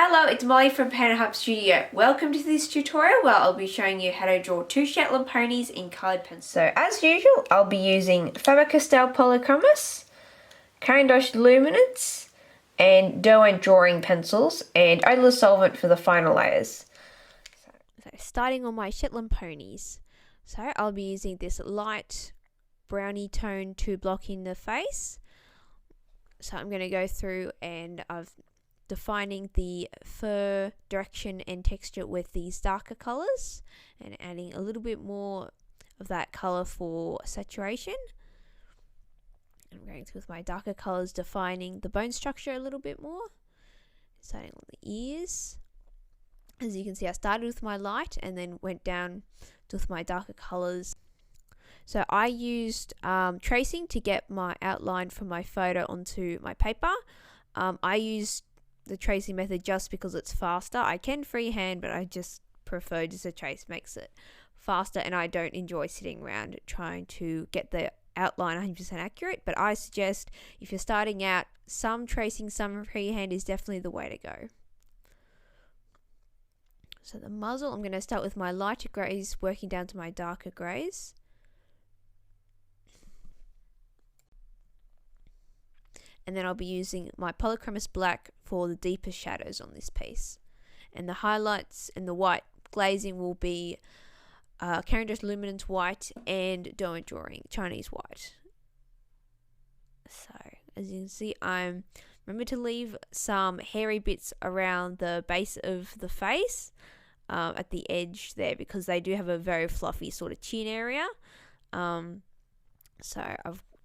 Hello, it's Molly from Pen and Hub Studio. Welcome to this tutorial where I'll be showing you how to draw two Shetland ponies in coloured pencil. So as usual, I'll be using Faber-Castell Polychromos, Caran-d'Ache Luminance, and Derwent drawing pencils, and odorless solvent for the final layers. So starting on my Shetland ponies. So I'll be using this light brownie tone to block in the face. So I'm going to go through and I've defining the fur direction and texture with these darker colours and adding a little bit more of that colour for saturation. I'm going through with my darker colours, defining the bone structure a little bit more, starting on the ears. As you can see, I started with my light and then went down with my darker colours. So I used tracing to get my outline from my photo onto my paper. I used the tracing method just because it's faster. I can freehand, but I just prefer just a trace, makes it faster, and I don't enjoy sitting around trying to get the outline 100% accurate. But I suggest if you're starting out, some tracing, some freehand is definitely the way to go. So the muzzle, I'm going to start with my lighter greys, working down to my darker greys. And then I'll be using my Polychromos black for the deeper shadows on this piece. And the highlights and the white glazing will be Caran-d'Ache Luminance white and Derwent drawing Chinese white. So as you can see, remember to leave some hairy bits around the base of the face at the edge there, because they do have a very fluffy sort of chin area. So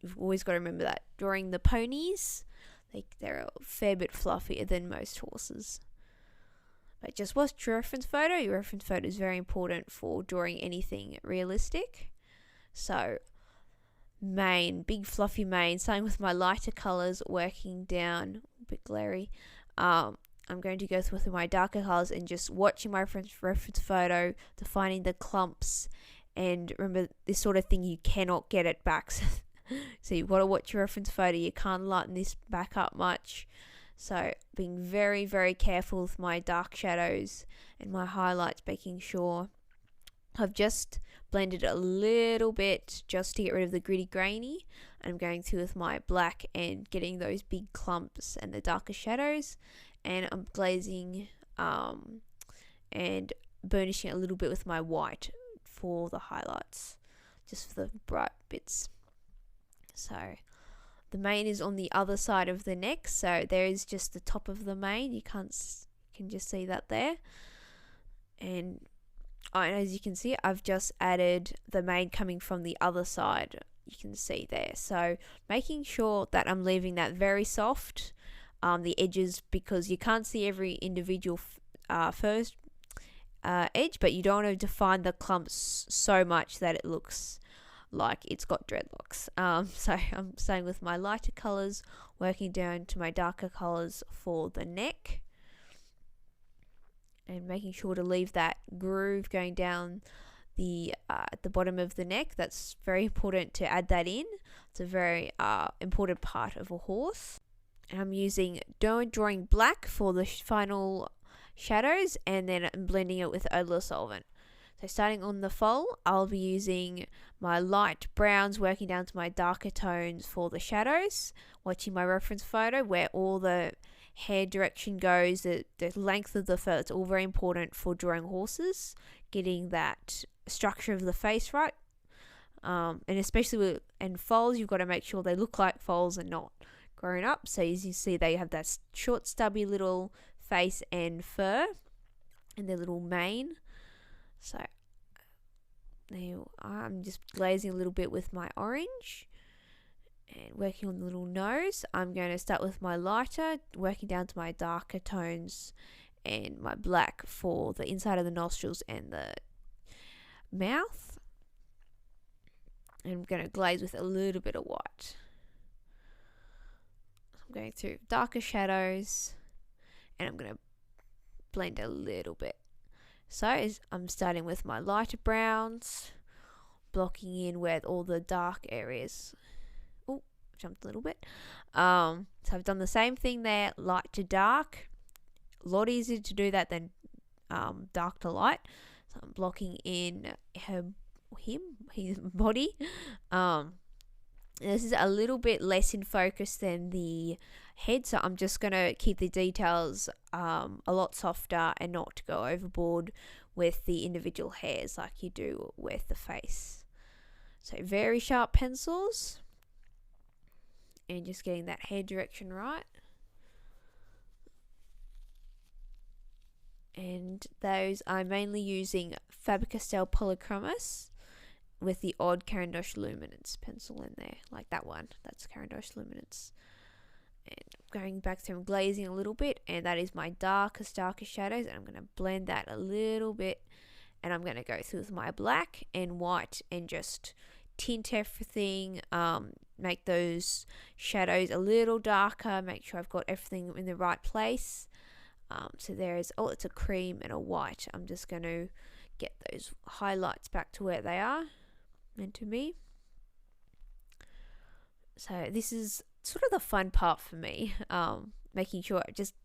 you've always got to remember that. Drawing the ponies, they're a fair bit fluffier than most horses. But just watch your reference photo. Your reference photo is very important for drawing anything realistic. So mane, big fluffy mane, starting with my lighter colours, working down, a bit glary. I'm going to go through with my darker colours and just watching my reference photo, defining the clumps. And remember, this sort of thing, you cannot get it back. So you've got to watch your reference photo. You can't lighten this back up much. So being very, very careful with my dark shadows and my highlights, making sure I've just blended a little bit just to get rid of the gritty grainy. I'm going through with my black and getting those big clumps and the darker shadows. And I'm glazing and burnishing a little bit with my white for the highlights, just for the bright bits. So the mane is on the other side of the neck, so there is just the top of the mane. You can just see that there. And as you can see, I've just added the mane coming from the other side. You can see there. So making sure that I'm leaving that very soft, the edges, because you can't see every individual first edge, but you don't want to define the clumps so much that it looks like it's got dreadlocks. So I'm starting with my lighter colours, working down to my darker colours for the neck, and making sure to leave that groove going down the at the bottom of the neck. That's very important to add that in. It's a very important part of a horse. And I'm using Derwent drawing black for the final shadows, and then I'm blending it with odorless solvent. So starting on the foal, I'll be using my light browns, working down to my darker tones for the shadows, watching my reference photo where all the hair direction goes, the length of the fur. It's all very important for drawing horses, getting that structure of the face right. And especially with foals, you've got to make sure they look like foals and not grown up. So as you see, they have that short stubby little face and fur and their little mane. So now I'm just glazing a little bit with my orange and working on the little nose. I'm going to start with my lighter, working down to my darker tones, and my black for the inside of the nostrils and the mouth. And I'm going to glaze with a little bit of white. I'm going through darker shadows, and I'm going to blend a little bit. So I'm starting with my lighter browns, blocking in where all the dark areas. Oh, jumped a little bit. So I've done the same thing there, light to dark, a lot easier to do that than dark to light. So I'm blocking in his body. This is a little bit less in focus than the head, so I'm just going to keep the details a lot softer and not to go overboard with the individual hairs like you do with the face. So very sharp pencils and just getting that hair direction right. And those I'm mainly using Faber-Castell Polychromos with the odd Caran d'Ache Luminance pencil in there, like that one. That's Caran d'Ache Luminance. And going back through glazing a little bit, and that is my darkest shadows, and I'm going to blend that a little bit, and I'm going to go through with my black and white and just tint everything, make those shadows a little darker, make sure I've got everything in the right place. So there's, it's a cream and a white. I'm just going to get those highlights back to where they are meant to be. So this is sort of the fun part for me, making sure, just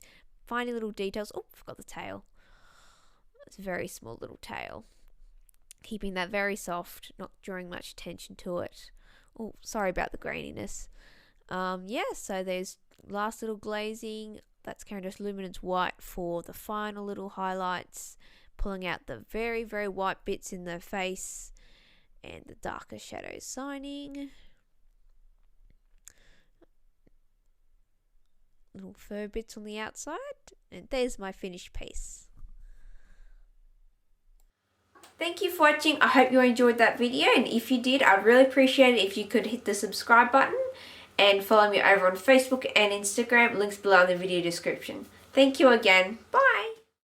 finding little details. Oh, forgot the tail. It's a very small little tail. Keeping that very soft, not drawing much attention to it. Oh, sorry about the graininess. So there's last little glazing. That's Caran d'Ache Luminance White for the final little highlights, pulling out the very, very white bits in the face and the darker shadows signing. Little fur bits on the outside, and there's my finished piece. Thank you for watching. I hope you enjoyed that video, and if you did, I'd really appreciate it if you could hit the subscribe button and follow me over on Facebook and Instagram, links below in the video description. Thank you again. Bye.